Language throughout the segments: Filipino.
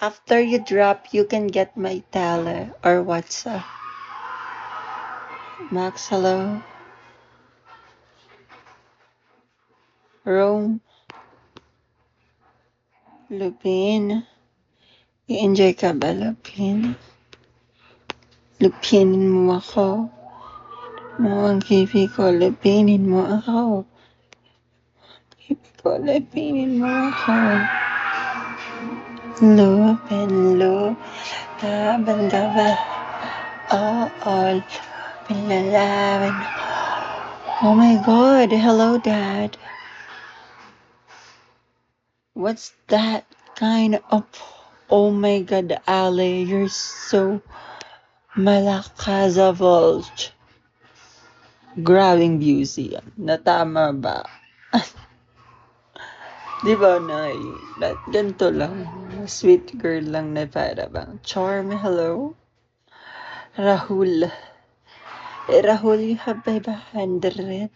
After you drop, you can get my tele or WhatsApp. Max, hello. Rome, Lupin. I-enjoy ka ba, Lupin? Lupinin mo ako. Mga kipi ko, lupinin mo ako. Kipi ko, lupinin mo ako. Lupin, laban ka ba? Oo, pinlalaban. Oh my God, hello, Dad. What's that kind of... Oh my God, Ale, you're so malakazavulge. Grabing beauty. Natama ba? Di ba, Nay? Ganito lang. Sweet girl lang na para bang. Charm, hello? Rahul. Rahul, you have 500.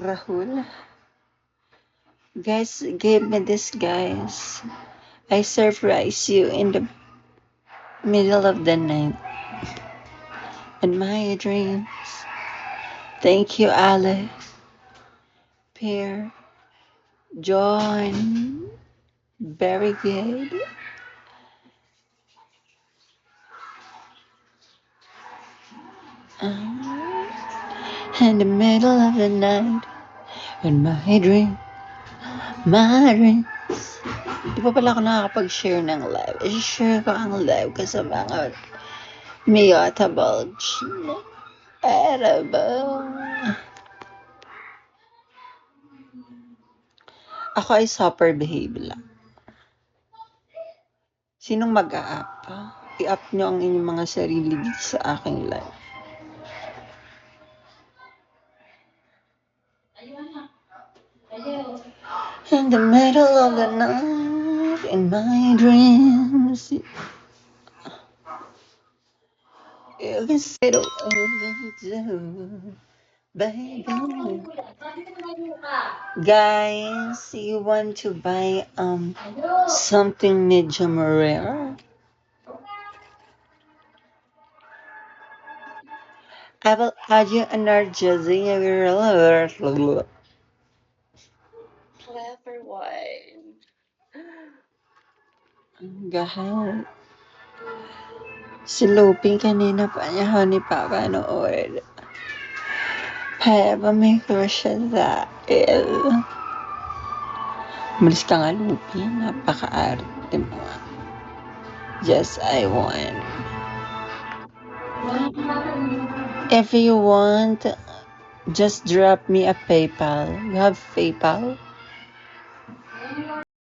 Rahul. Guys, give me this, guys. I surprise you in the middle of the night. In my dreams. Thank you, Ale. Pear. John. Very good. In the middle of the night. In my dreams. Di pa pala ako nakakapag-share ng live. I-share ko ang live ko sa mga Miyota Bulge. Edible. Ako ay super behave lang. Sinong mag-a-up? I-up nyo ang inyong mga sarili dito sa aking live. In the middle of the night, in my dreams, you can say the words, baby. Guys, you want to buy something medium rare? I will add you energy. Clever one. Gahal. Si Lupin kanina pa niya honey pa panood. Kaya ba may crush siya sa akin? Malis ka nga, Lupin. Napaka-arte mo. Yes, I want. If you want, just drop me a PayPal. You have PayPal?